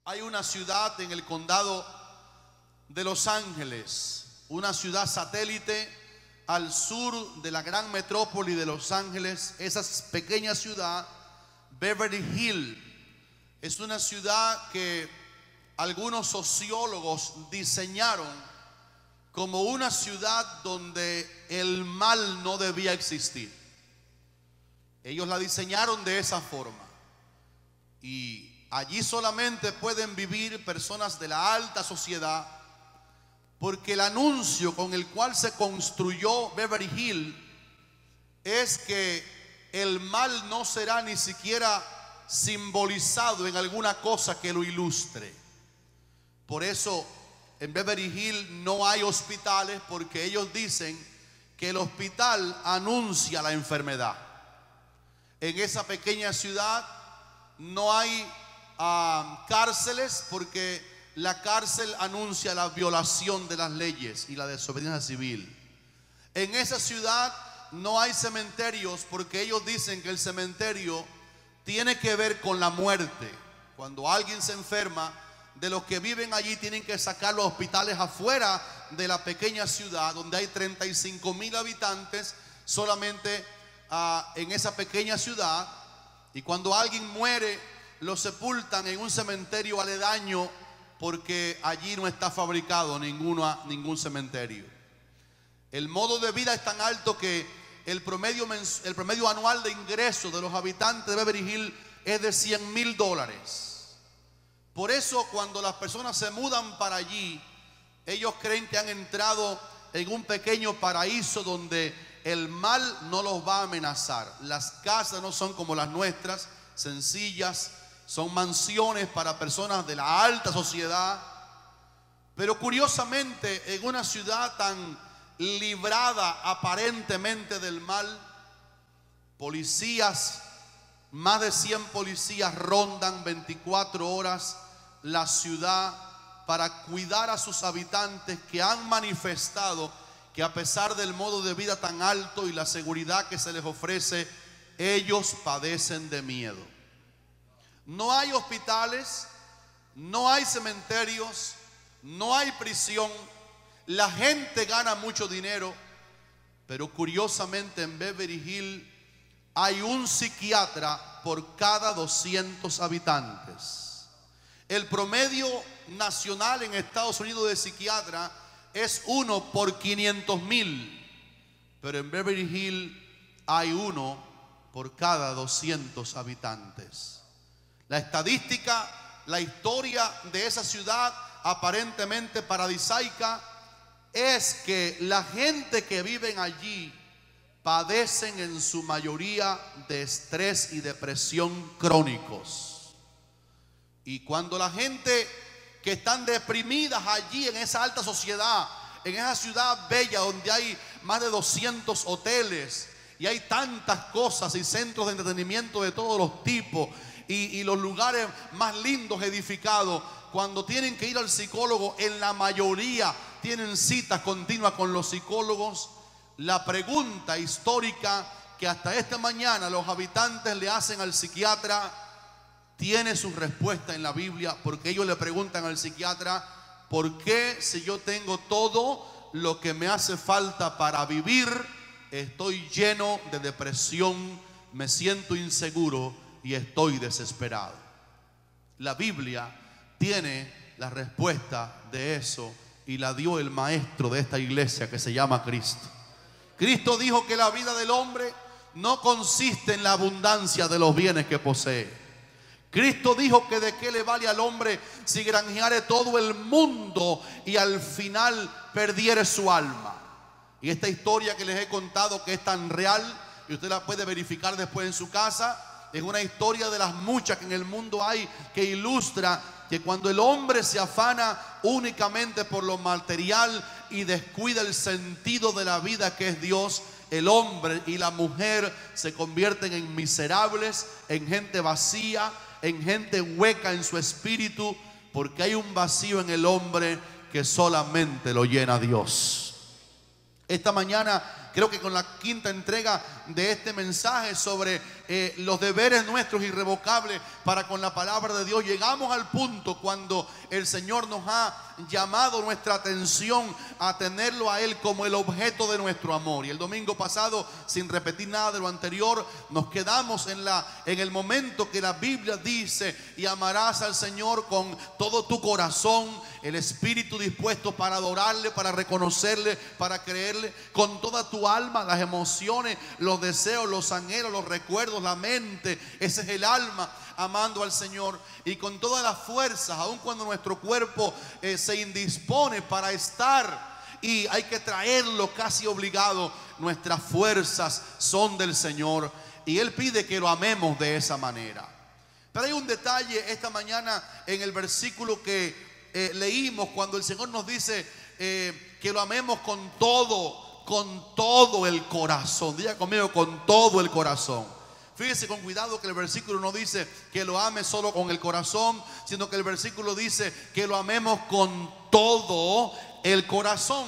Hay una ciudad en el condado de Los Ángeles, una ciudad satélite al sur de la gran metrópoli de Los Ángeles. Esa pequeña ciudad, Beverly Hills, es una ciudad que algunos sociólogos diseñaron como una ciudad donde el mal no debía existir. Ellos la diseñaron de esa forma, y allí solamente pueden vivir personas de la alta sociedad, porque el anuncio con el cual se construyó Beverly Hills es que el mal no será ni siquiera simbolizado en alguna cosa que lo ilustre. Por eso en Beverly Hills no hay hospitales, porque ellos dicen que el hospital anuncia la enfermedad. En esa pequeña ciudad no hay cárceles, porque la cárcel anuncia la violación de las leyes y la desobediencia civil. En esa ciudad no hay cementerios, porque ellos dicen que el cementerio tiene que ver con la muerte. Cuando alguien se enferma, de los que viven allí tienen que sacar los hospitales afuera de la pequeña ciudad, donde hay 35,000 habitantes solamente en esa pequeña ciudad. Y cuando alguien muere, lo sepultan en un cementerio aledaño, porque allí no está fabricado ningún cementerio. El modo de vida es tan alto que el promedio anual de ingresos de los habitantes de Beverly Hills es de $100,000. Por eso cuando las personas se mudan para allí, ellos creen que han entrado en un pequeño paraíso donde el mal no los va a amenazar. Las casas no son como las nuestras, sencillas, son mansiones para personas de la alta sociedad. Pero curiosamente, en una ciudad tan librada aparentemente del mal, policías, más de 100 policías rondan 24 horas la ciudad para cuidar a sus habitantes, que han manifestado que a pesar del modo de vida tan alto y la seguridad que se les ofrece, ellos padecen de miedo. No hay hospitales, no hay cementerios, no hay prisión. La gente gana mucho dinero, pero curiosamente en Beverly Hills hay un psiquiatra por cada 200 habitantes. El promedio nacional en Estados Unidos de psiquiatra es 1 por 500,000, pero en Beverly Hills hay 1 por cada 200 habitantes. La estadística, la historia de esa ciudad aparentemente paradisaica, es que la gente que vive allí padecen en su mayoría de estrés y depresión crónicos. Y cuando la gente que están deprimidas allí en esa alta sociedad, en esa ciudad bella donde hay más de 200 hoteles y hay tantas cosas y centros de entretenimiento de todos los tipos y los lugares más lindos edificados, cuando tienen que ir al psicólogo, en la mayoría tienen citas continuas con los psicólogos. La pregunta histórica que hasta esta mañana los habitantes le hacen al psiquiatra tiene su respuesta en la Biblia, porque ellos le preguntan al psiquiatra: ¿por qué, si yo tengo todo lo que me hace falta para vivir, estoy lleno de depresión, me siento inseguro y estoy desesperado? La Biblia tiene la respuesta de eso, y la dio el maestro de esta iglesia, que se llama Cristo. Cristo dijo que la vida del hombre no consiste en la abundancia de los bienes que posee. Cristo dijo que de qué le vale al hombre si granjeare todo el mundo y al final perdiere su alma. Y esta historia que les he contado, que es tan real y usted la puede verificar después en su casa, es una historia de las muchas que en el mundo hay, que ilustra que cuando el hombre se afana únicamente por lo material y descuida el sentido de la vida, que es Dios, el hombre y la mujer se convierten en miserables, en gente vacía, en gente hueca en su espíritu, porque hay un vacío en el hombre que solamente lo llena Dios. Esta mañana creo que con la quinta entrega de este mensaje sobre los deberes nuestros irrevocables para con la palabra de Dios, llegamos al punto cuando el Señor nos ha llamado nuestra atención a tenerlo a Él como el objeto de nuestro amor. Y el domingo pasado, sin repetir nada de lo anterior, nos quedamos en el momento que la Biblia dice: y amarás al Señor con todo tu corazón, el espíritu dispuesto para adorarle, para reconocerle, para creerle, con toda tu alma, las emociones, los deseos, los anhelos, los recuerdos, la mente. Ese es el alma, amando al Señor, y con todas las fuerzas, aun cuando nuestro cuerpo se indispone para estar y hay que traerlo casi obligado, nuestras fuerzas son del Señor y Él pide que lo amemos de esa manera. Pero hay un detalle esta mañana en el versículo que leímos, cuando el Señor nos dice que lo amemos con todo el corazón. Diga conmigo: con todo el corazón. Fíjese con cuidado que el versículo no dice que lo ame solo con el corazón, sino que el versículo dice que lo amemos con todo el corazón.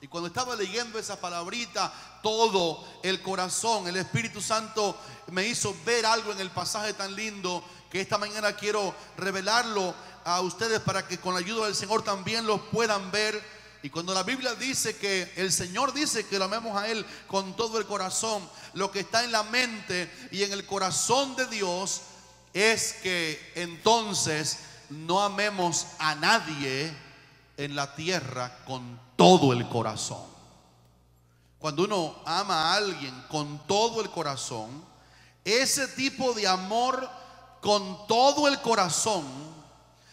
Y cuando estaba leyendo esa palabrita, todo el corazón, el Espíritu Santo me hizo ver algo en el pasaje tan lindo que esta mañana quiero revelarlo a ustedes para que con la ayuda del Señor también lo puedan ver. Y cuando la Biblia dice que el Señor dice que lo amemos a Él con todo el corazón, lo que está en la mente y en el corazón de Dios es que entonces no amemos a nadie en la tierra con todo el corazón. Cuando uno ama a alguien con todo el corazón, ese tipo de amor con todo el corazón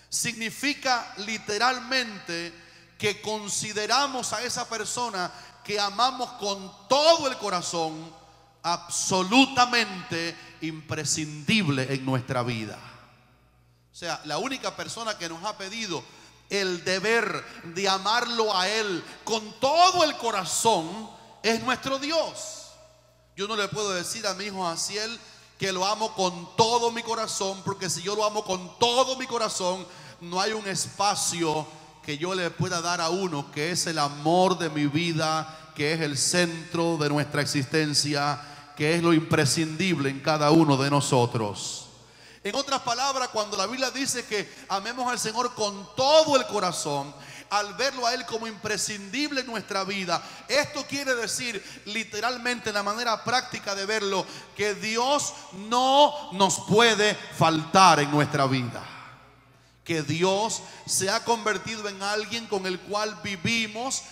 significa literalmente que consideramos a esa persona que amamos con todo el corazón absolutamente imprescindible en nuestra vida. O sea, la única persona que nos ha pedido el deber de amarlo a Él con todo el corazón es nuestro Dios. Yo no le puedo decir a mi hijo Jaciel que lo amo con todo mi corazón, porque si yo lo amo con todo mi corazón, no hay un espacio que yo le pueda dar a uno que es el amor de mi vida, que es el centro de nuestra existencia, que es lo imprescindible en cada uno de nosotros. En otras palabras, cuando la Biblia dice que amemos al Señor con todo el corazón, al verlo a Él como imprescindible en nuestra vida, esto quiere decir literalmente, en la manera práctica de verlo, que Dios no nos puede faltar en nuestra vida. Que Dios se ha convertido en alguien con el cual vivimos.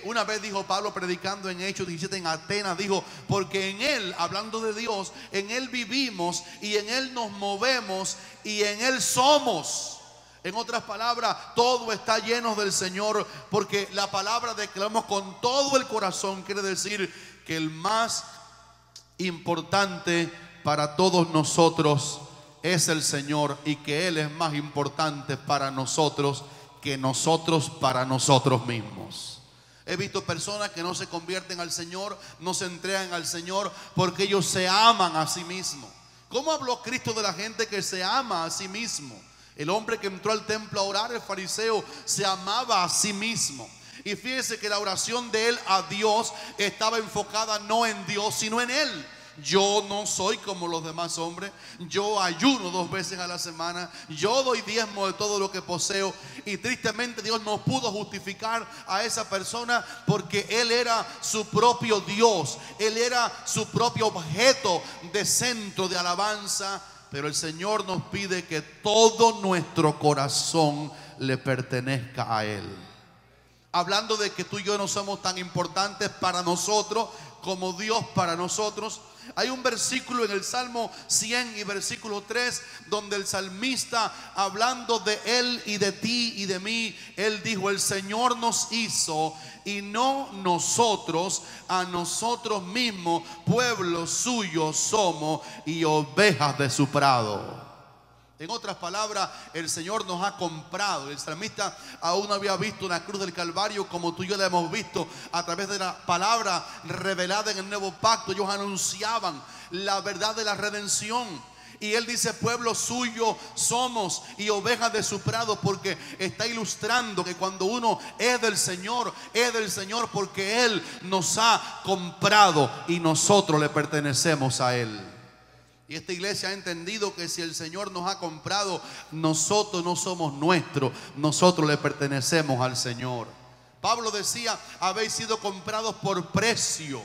Una vez dijo Pablo, predicando en Hechos 17 en Atenas, dijo: porque en Él, hablando de Dios, en Él vivimos y en Él nos movemos y en Él somos. En otras palabras, todo está lleno del Señor, porque la palabra de que lo amamos con todo el corazón quiere decir que el más importante para todos nosotros es el Señor, y que Él es más importante para nosotros que nosotros para nosotros mismos. He visto personas que no se convierten al Señor, no se entregan al Señor porque ellos se aman a sí mismos. ¿Cómo habló Cristo de la gente que se ama a sí mismo? El hombre que entró al templo a orar, el fariseo, se amaba a sí mismo. Y fíjese que la oración de él a Dios estaba enfocada no en Dios, sino en él. Yo no soy como los demás hombres. Yo ayuno 2 veces a la semana. Yo doy diezmo de todo lo que poseo. Y tristemente Dios no pudo justificar a esa persona, porque él era su propio Dios. Él era su propio objeto de centro de alabanza. Pero el Señor nos pide que todo nuestro corazón le pertenezca a Él. Hablando de que tú y yo no somos tan importantes para nosotros como Dios para nosotros, hay un versículo en el Salmo 100 y versículo 3 donde el salmista, hablando de él y de ti y de mí, él dijo: el Señor nos hizo y no nosotros a nosotros mismos, pueblo suyo somos y ovejas de su prado. En otras palabras, el Señor nos ha comprado. El salmista aún no había visto una cruz del Calvario como tú y yo la hemos visto a través de la palabra revelada en el nuevo pacto. Ellos anunciaban la verdad de la redención. Y él dice pueblo suyo somos y ovejas de su prado, porque está ilustrando que cuando uno es del Señor porque Él nos ha comprado y nosotros le pertenecemos a Él. Y esta iglesia ha entendido que si el Señor nos ha comprado, nosotros no somos nuestros, nosotros le pertenecemos al Señor. Pablo decía, habéis sido comprados por precio.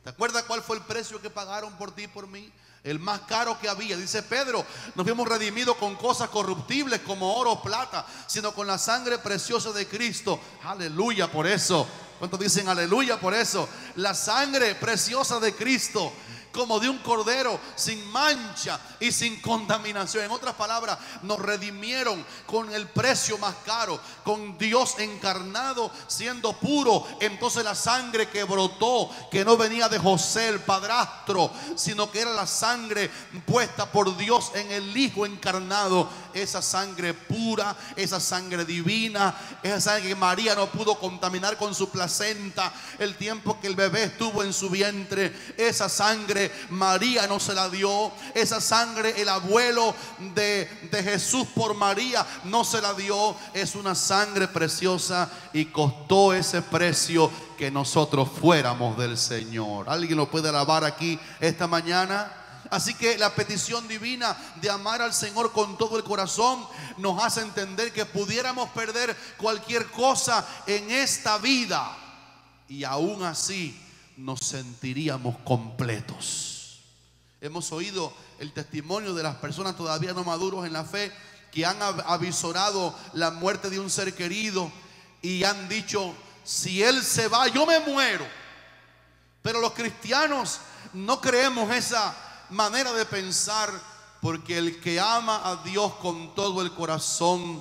¿Te acuerdas cuál fue el precio que pagaron por ti y por mí? El más caro que había. Dice Pedro, nos fuimos redimidos con cosas corruptibles como oro o plata, sino con la sangre preciosa de Cristo. Aleluya por eso. ¿Cuántos dicen aleluya por eso? La sangre preciosa de Cristo, como de un cordero, sin mancha y sin contaminación. En otras palabras, nos redimieron con el precio más caro, con Dios encarnado, siendo puro. Entonces la sangre que brotó, que no venía de José el padrastro, sino que era la sangre puesta por Dios en el Hijo encarnado, esa sangre pura, esa sangre divina, esa sangre que María no pudo contaminar con su placenta el tiempo que el bebé estuvo en su vientre. Esa sangre María no se la dio. Esa sangre el abuelo de Jesús por María no se la dio. Es una sangre preciosa y costó ese precio que nosotros fuéramos del Señor. ¿Alguien lo puede alabar aquí esta mañana? Así que la petición divina de amar al Señor con todo el corazón nos hace entender que pudiéramos perder cualquier cosa en esta vida y aún así nos sentiríamos completos. Hemos oído el testimonio de las personas todavía no maduros en la fe que han avisorado la muerte de un ser querido y han dicho, si él se va, yo me muero. Pero los cristianos no creemos esa manera de pensar, porque el que ama a Dios con todo el corazón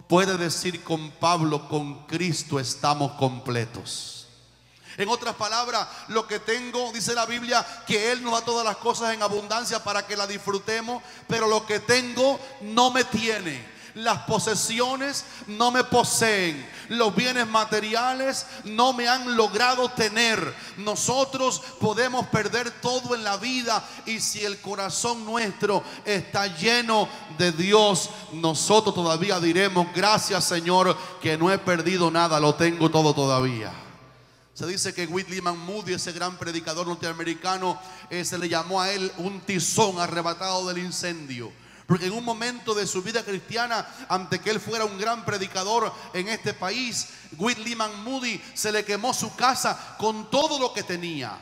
puede decir con Pablo, con Cristo estamos completos. En otras palabras, lo que tengo, dice la Biblia, que Él nos da todas las cosas en abundancia para que la disfrutemos, pero lo que tengo no me tiene. Las posesiones no me poseen. Los bienes materiales no me han logrado tener. Nosotros podemos perder todo en la vida, y si el corazón nuestro está lleno de Dios, nosotros todavía diremos, gracias Señor que no he perdido nada, lo tengo todo todavía. Se dice que Whitley Moody, ese gran predicador norteamericano, se le llamó a él un tizón arrebatado del incendio. Porque en un momento de su vida cristiana, ante que él fuera un gran predicador en este país, Whitley Moody se le quemó su casa con todo lo que tenía.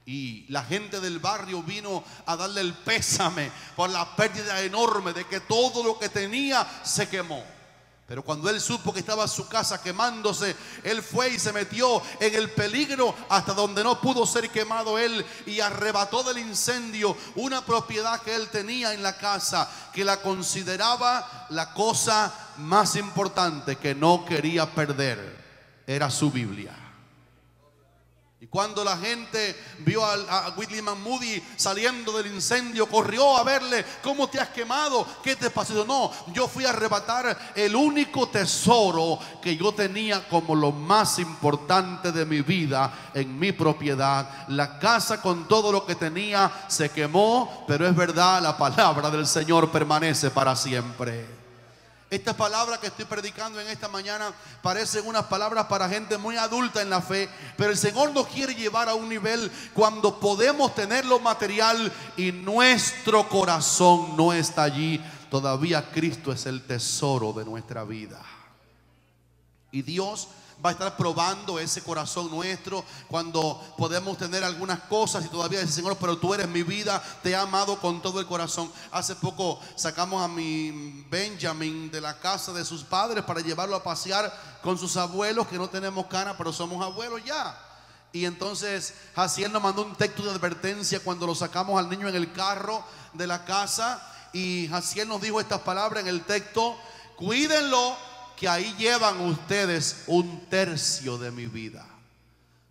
Y la gente del barrio vino a darle el pésame por la pérdida enorme de que todo lo que tenía se quemó. Pero cuando él supo que estaba su casa quemándose, él fue y se metió en el peligro hasta donde no pudo ser quemado él, y arrebató del incendio una propiedad que él tenía en la casa, que la consideraba la cosa más importante que no quería perder. Era su Biblia. Y cuando la gente vio a Whitley Moody saliendo del incendio, corrió a verle. ¿Cómo te has quemado? ¿Qué te pasó? No, yo fui a arrebatar el único tesoro que yo tenía como lo más importante de mi vida en mi propiedad. La casa con todo lo que tenía se quemó, pero es verdad, la palabra del Señor permanece para siempre. Estas palabras que estoy predicando en esta mañana parecen unas palabras para gente muy adulta en la fe, pero el Señor nos quiere llevar a un nivel cuando podemos tener lo material y nuestro corazón no está allí. Todavía Cristo es el tesoro de nuestra vida. Y Dios va a estar probando ese corazón nuestro cuando podemos tener algunas cosas y todavía decir, Señor, pero tú eres mi vida, te he amado con todo el corazón. Hace poco sacamos a mi Benjamin de la casa de sus padres para llevarlo a pasear con sus abuelos, que no tenemos cana, pero somos abuelos ya. Y entonces Jaciel nos mandó un texto de advertencia cuando lo sacamos al niño en el carro de la casa, y Jaciel nos dijo estas palabras en el texto: cuídenlo, que ahí llevan ustedes un tercio de mi vida.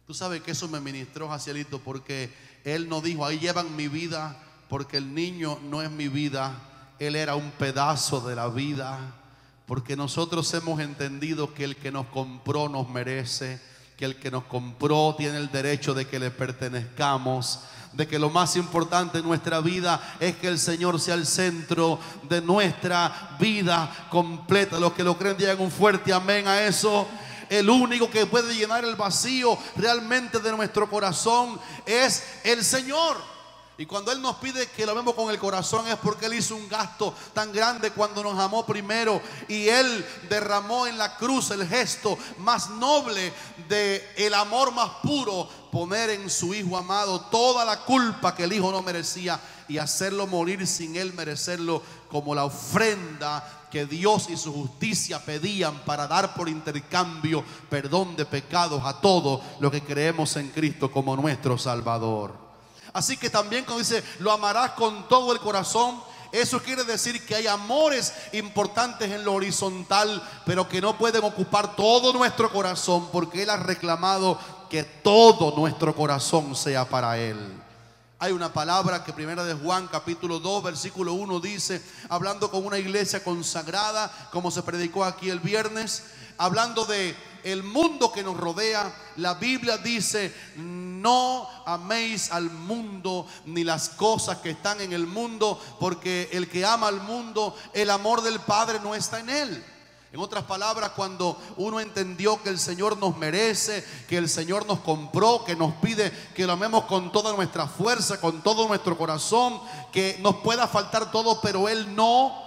Tú sabes que eso me ministró Jacielito, porque él no dijo ahí llevan mi vida, porque el niño no es mi vida, él era un pedazo de la vida. Porque nosotros hemos entendido que el que nos compró nos merece, que el que nos compró tiene el derecho de que le pertenezcamos, de que lo más importante en nuestra vida es que el Señor sea el centro de nuestra vida completa. Los que lo creen digan un fuerte amén a eso. El único que puede llenar el vacío realmente de nuestro corazón es el Señor. Y cuando Él nos pide que lo amemos con el corazón es porque Él hizo un gasto tan grande cuando nos amó primero. Y Él derramó en la cruz el gesto más noble del amor más puro: poner en su Hijo amado toda la culpa que el Hijo no merecía y hacerlo morir sin Él merecerlo, como la ofrenda que Dios y su justicia pedían para dar por intercambio perdón de pecados a todos los que creemos en Cristo como nuestro Salvador. Así que también cuando dice lo amarás con todo el corazón, eso quiere decir que hay amores importantes en lo horizontal, pero que no pueden ocupar todo nuestro corazón, porque Él ha reclamado que todo nuestro corazón sea para Él. Hay una palabra que primera de Juan capítulo 2 versículo 1 dice, hablando con una iglesia consagrada, como se predicó aquí el viernes, hablando de el mundo que nos rodea. La Biblia dice: no améis al mundo ni las cosas que están en el mundo, porque el que ama al mundo, el amor del Padre no está en él. En otras palabras, cuando uno entendió que el Señor nos merece, que el Señor nos compró, que nos pide que lo amemos con toda nuestra fuerza, con todo nuestro corazón, que nos pueda faltar todo, pero Él no.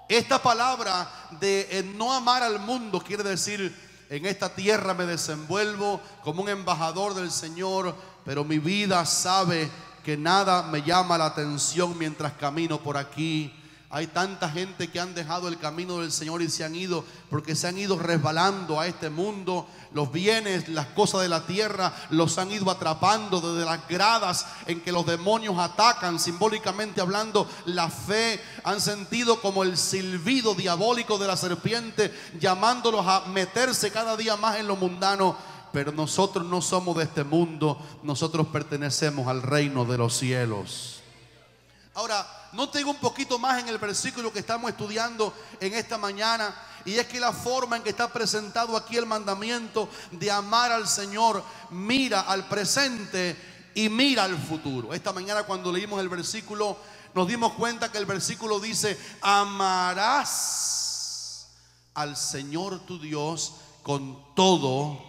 Esta palabra de no amar al mundo quiere decir: en esta tierra me desenvuelvo como un embajador del Señor, pero mi vida sabe que nada me llama la atención mientras camino por aquí. Hay tanta gente que han dejado el camino del Señor y se han ido porque se han ido resbalando a este mundo. Los bienes, las cosas de la tierra los han ido atrapando desde las gradas en que los demonios atacan, simbólicamente hablando, la fe. Han sentido como el silbido diabólico de la serpiente llamándolos a meterse cada día más en lo mundano. Pero nosotros no somos de este mundo, nosotros pertenecemos al reino de los cielos. Ahora, noten un poquito más en el versículo que estamos estudiando en esta mañana, y es que la forma en que está presentado aquí el mandamiento de amar al Señor mira al presente y mira al futuro. Esta mañana cuando leímos el versículo nos dimos cuenta que el versículo dice: amarás al Señor tu Dios con todo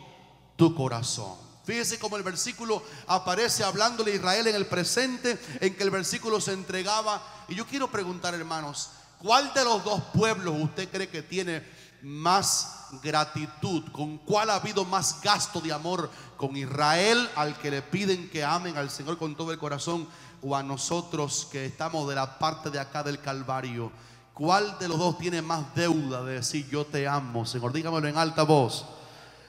tu corazón. Fíjese cómo el versículo aparece hablándole a Israel en el presente, en que el versículo se entregaba. Y yo quiero preguntar, hermanos, ¿cuál de los dos pueblos usted cree que tiene más gratitud? ¿Con cuál ha habido más gasto de amor? ¿Con Israel, al que le piden que amen al Señor con todo el corazón, o a nosotros que estamos de la parte de acá del Calvario? ¿Cuál de los dos tiene más deuda de decir yo te amo, Señor? Dígamelo en alta voz.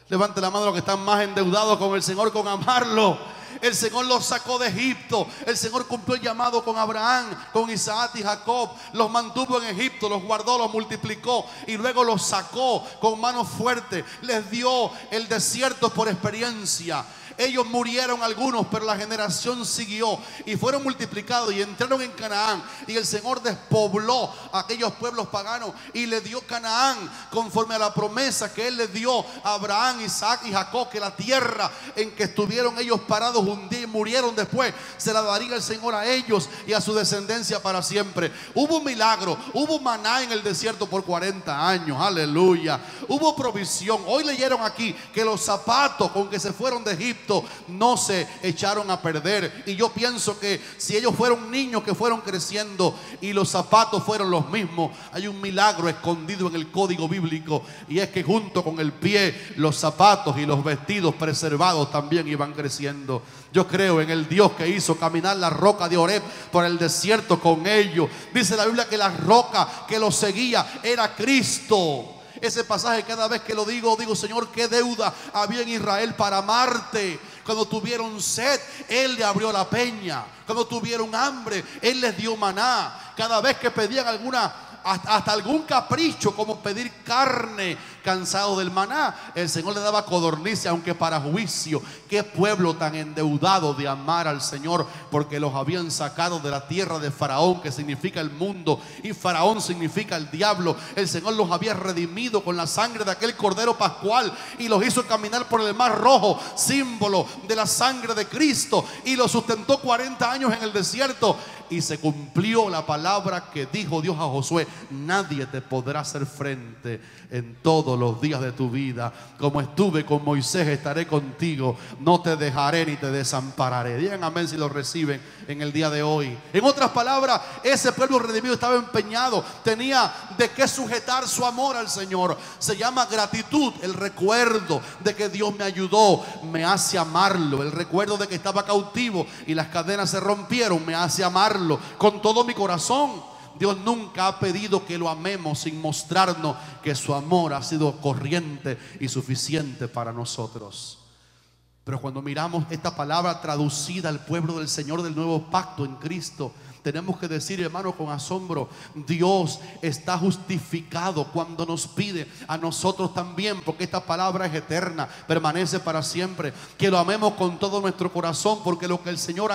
Levante la mano los que están más endeudados con el Señor, con amarlo. El Señor los sacó de Egipto. El Señor cumplió el llamado con Abraham, con Isaac y Jacob. Los mantuvo en Egipto, los guardó, los multiplicó y luego los sacó con mano fuerte. Les dio el desierto por experiencia. Ellos murieron algunos, pero la generación siguió y fueron multiplicados y entraron en Canaán. Y el Señor despobló a aquellos pueblos paganos y le dio Canaán conforme a la promesa que Él le dio a Abraham, Isaac y Jacob, que la tierra en que estuvieron ellos parados un día y murieron después, se la daría el Señor a ellos y a su descendencia para siempre. Hubo un milagro, hubo maná en el desierto por 40 años, aleluya. Hubo provisión. Hoy leyeron aquí que los zapatos con que se fueron de Egipto no se echaron a perder. Y yo pienso que si ellos fueron niños que fueron creciendo y los zapatos fueron los mismos, hay un milagro escondido en el código bíblico, y es que junto con el pie, los zapatos y los vestidos preservados también iban creciendo. Yo creo en el Dios que hizo caminar la roca de Oreb por el desierto con ellos. Dice la Biblia que la roca que los seguía era Cristo. Ese pasaje, cada vez que lo digo, Señor, qué deuda había en Israel para amarte. Cuando tuvieron sed, Él le abrió la peña. Cuando tuvieron hambre, Él les dio maná. Cada vez que pedían alguna hasta algún capricho como pedir carne cansado del maná. El Señor le daba codornices, aunque para juicio. Qué pueblo tan endeudado de amar al Señor, porque los habían sacado de la tierra de Faraón, que significa el mundo, y Faraón significa el diablo. El Señor los había redimido con la sangre de aquel cordero pascual y los hizo caminar por el mar rojo, símbolo de la sangre de Cristo, y los sustentó 40 años en el desierto. Y se cumplió la palabra que dijo Dios a Josué: nadie te podrá hacer frente en todos los días de tu vida. Como estuve con Moisés, estaré contigo. No te dejaré ni te desampararé. Digan amén si lo reciben en el día de hoy. En otras palabras, ese pueblo redimido estaba empeñado, tenía de qué sujetar su amor al Señor. Se llama gratitud. El recuerdo de que Dios me ayudó me hace amarlo. El recuerdo de que estaba cautivo y las cadenas se rompieron me hace amarlo con todo mi corazón. Dios nunca ha pedido que lo amemos sin mostrarnos que su amor ha sido corriente y suficiente para nosotros. Pero cuando miramos esta palabra traducida al pueblo del Señor del nuevo pacto en Cristo, tenemos que decir, hermano, con asombro: Dios está justificado cuando nos pide a nosotros también, porque esta palabra es eterna, permanece para siempre, que lo amemos con todo nuestro corazón, porque lo que el Señor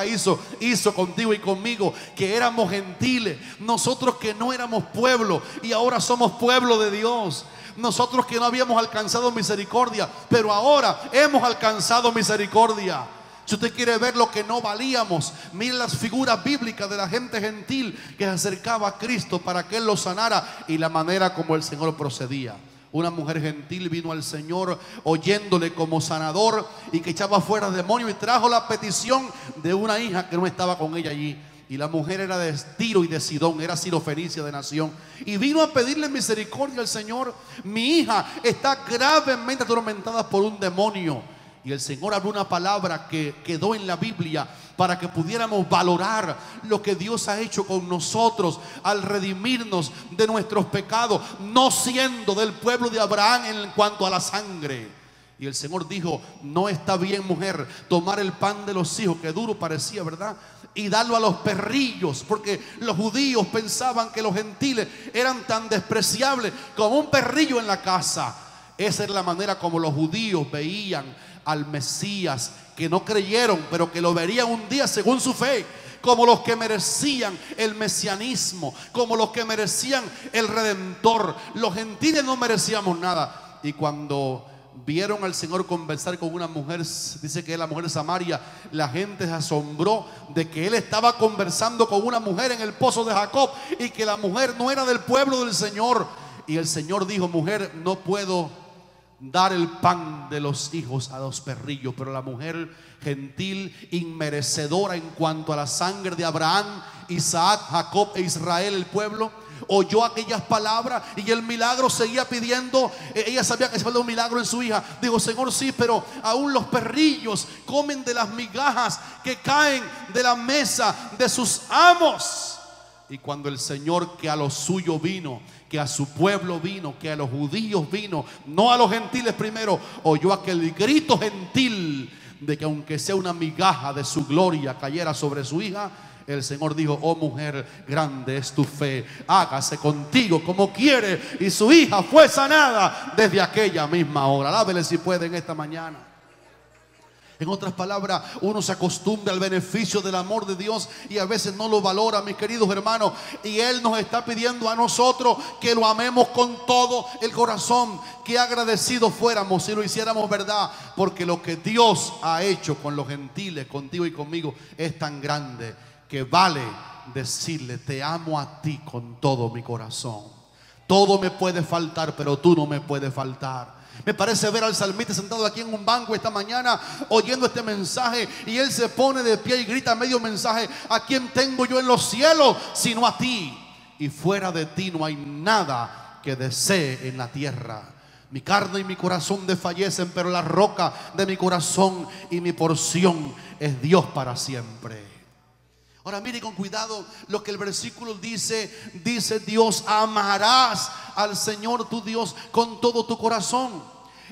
hizo contigo y conmigo, que éramos gentiles, nosotros que no éramos pueblo y ahora somos pueblo de Dios. Nosotros que no habíamos alcanzado misericordia, pero ahora hemos alcanzado misericordia. Si usted quiere ver lo que no valíamos, mire las figuras bíblicas de la gente gentil que se acercaba a Cristo para que Él los sanara, y la manera como el Señor procedía. Una mujer gentil vino al Señor oyéndole como sanador y que echaba fuera demonios, y trajo la petición de una hija que no estaba con ella allí. Y la mujer era de Tiro y de Sidón, era sirofenicia de nación, y vino a pedirle misericordia al Señor. Mi hija está gravemente atormentada por un demonio. Y el Señor habló una palabra que quedó en la Biblia para que pudiéramos valorar lo que Dios ha hecho con nosotros al redimirnos de nuestros pecados, no siendo del pueblo de Abraham en cuanto a la sangre. Y el Señor dijo: no está bien, mujer, tomar el pan de los hijos, que duro parecía, ¿verdad?, y darlo a los perrillos, porque los judíos pensaban que los gentiles eran tan despreciables como un perrillo en la casa. Esa es la manera como los judíos veían al Mesías, que no creyeron, pero que lo verían un día según su fe, como los que merecían el mesianismo, como los que merecían el Redentor. Los gentiles no merecíamos nada. Y cuando vieron al Señor conversar con una mujer, dice que es la mujer de Samaria, la gente se asombró de que Él estaba conversando con una mujer en el pozo de Jacob, y que la mujer no era del pueblo del Señor. Y el Señor dijo: mujer, no puedo dar el pan de los hijos a los perrillos. Pero la mujer gentil, inmerecedora en cuanto a la sangre de Abraham, Isaac, Jacob e Israel, el pueblo, oyó aquellas palabras y el milagro seguía pidiendo. Ella sabía que se faltaba un milagro en su hija. Digo: Señor, sí, pero aún los perrillos comen de las migajas que caen de la mesa de sus amos. Y cuando el Señor, que a lo suyo vino, que a su pueblo vino, que a los judíos vino, no a los gentiles primero, oyó aquel grito gentil de que aunque sea una migaja de su gloria cayera sobre su hija, el Señor dijo: oh mujer, grande es tu fe, hágase contigo como quiere. Y su hija fue sanada desde aquella misma hora. Alábele si puede en esta mañana. En otras palabras, uno se acostumbra al beneficio del amor de Dios y a veces no lo valora, mis queridos hermanos. Y Él nos está pidiendo a nosotros que lo amemos con todo el corazón. Que agradecidos fuéramos si lo hiciéramos verdad, porque lo que Dios ha hecho con los gentiles, contigo y conmigo, es tan grande que vale decirle: te amo a ti con todo mi corazón. Todo me puede faltar, pero tú no me puedes faltar. Me parece ver al salmista sentado aquí en un banco esta mañana oyendo este mensaje, y él se pone de pie y grita medio mensaje: ¿a quién tengo yo en los cielos sino a ti? Y fuera de ti no hay nada que desee en la tierra. Mi carne y mi corazón desfallecen, pero la roca de mi corazón y mi porción es Dios para siempre. Ahora mire con cuidado lo que el versículo dice. Dice Dios: amarás al Señor tu Dios con todo tu corazón.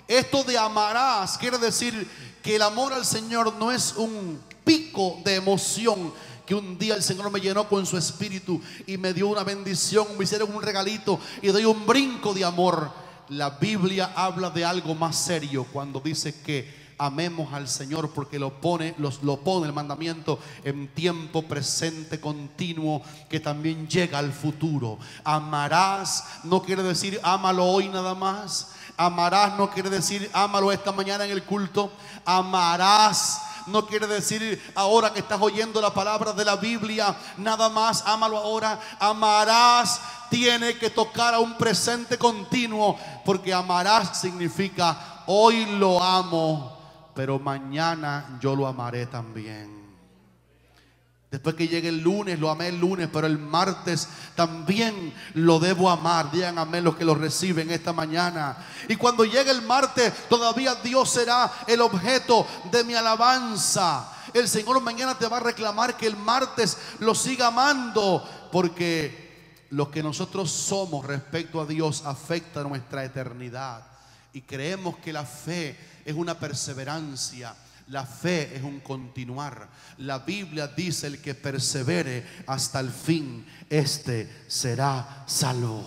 Esto de amarás quiere decir que el amor al Señor no es un pico de emoción que un día el Señor me llenó con su espíritu y me dio una bendición, me hicieron un regalito y doy un brinco de amor. La Biblia habla de algo más serio cuando dice que amemos al Señor, porque lo pone el mandamiento en tiempo presente continuo, que también llega al futuro. Amarás no quiere decir ámalo hoy nada más. Amarás no quiere decir ámalo esta mañana en el culto. Amarás no quiere decir ahora que estás oyendo la palabra de la Biblia nada más, ámalo ahora. Amarás tiene que tocar a un presente continuo, porque amarás significa hoy lo amo, pero mañana yo lo amaré también. Después que llegue el lunes, lo amé el lunes, pero el martes también lo debo amar. Digan amén los que lo reciben esta mañana. Y cuando llegue el martes, todavía Dios será el objeto de mi alabanza. El Señor mañana te va a reclamar que el martes lo siga amando, porque lo que nosotros somos respecto a Dios afecta nuestra eternidad. Y creemos que la fe es una perseverancia. La fe es un continuar. La Biblia dice: el que persevere hasta el fin, este será salvo.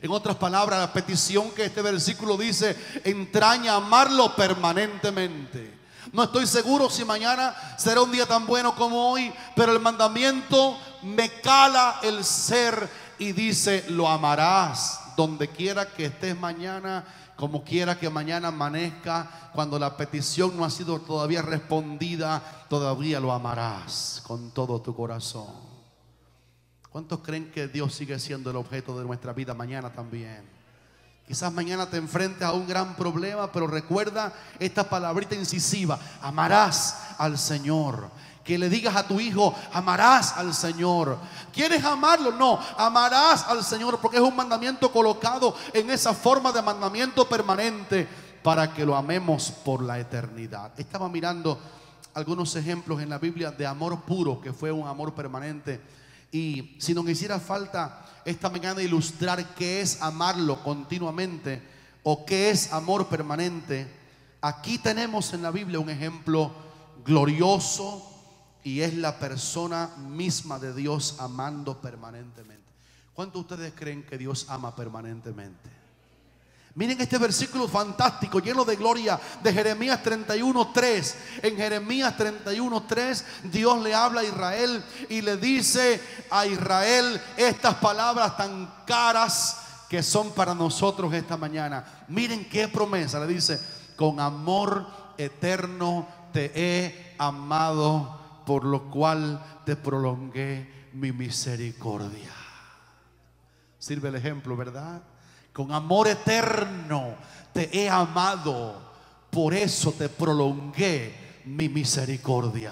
En otras palabras, la petición que este versículo dice entraña amarlo permanentemente. No estoy seguro si mañana será un día tan bueno como hoy, pero el mandamiento me cala el ser y dice: lo amarás donde quiera que estés mañana, como quiera que mañana amanezca. Cuando la petición no ha sido todavía respondida, todavía lo amarás con todo tu corazón. ¿Cuántos creen que Dios sigue siendo el objeto de nuestra vida mañana también? Quizás mañana te enfrentes a un gran problema, pero recuerda esta palabrita incisiva: amarás al Señor. Que le digas a tu hijo: amarás al Señor. ¿Quieres amarlo? No, amarás al Señor, porque es un mandamiento colocado en esa forma de mandamiento permanente para que lo amemos por la eternidad. Estaba mirando algunos ejemplos en la Biblia de amor puro, que fue un amor permanente. Y si nos hiciera falta esta mañana ilustrar qué es amarlo continuamente o qué es amor permanente, aquí tenemos en la Biblia un ejemplo glorioso, y es la persona misma de Dios amando permanentemente. ¿Cuántos de ustedes creen que Dios ama permanentemente? Miren este versículo fantástico, lleno de gloria, de Jeremías 31:3. En Jeremías 31:3 Dios le habla a Israel y le dice a Israel estas palabras tan caras que son para nosotros esta mañana. Miren qué promesa. Le dice: con amor eterno te he amado, por lo cual te prolongué mi misericordia. Sirve el ejemplo, ¿verdad? Con amor eterno te he amado, por eso te prolongué mi misericordia.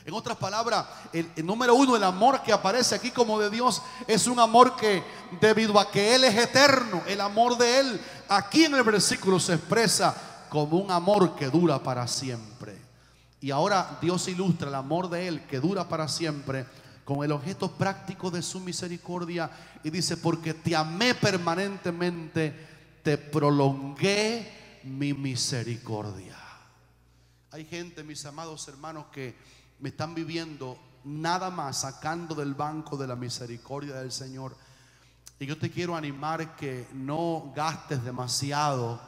En otras palabras, el número uno, el amor que aparece aquí como de Dios, es un amor que, debido a que Él es eterno, el amor de Él aquí en el versículo se expresa como un amor que dura para siempre. Y ahora Dios ilustra el amor de Él que dura para siempre con el objeto práctico de su misericordia, y dice: porque te amé permanentemente, te prolongué mi misericordia. Hay gente, mis amados hermanos, que me están viviendo nada más sacando del banco de la misericordia del Señor. Y yo te quiero animar que no gastes demasiado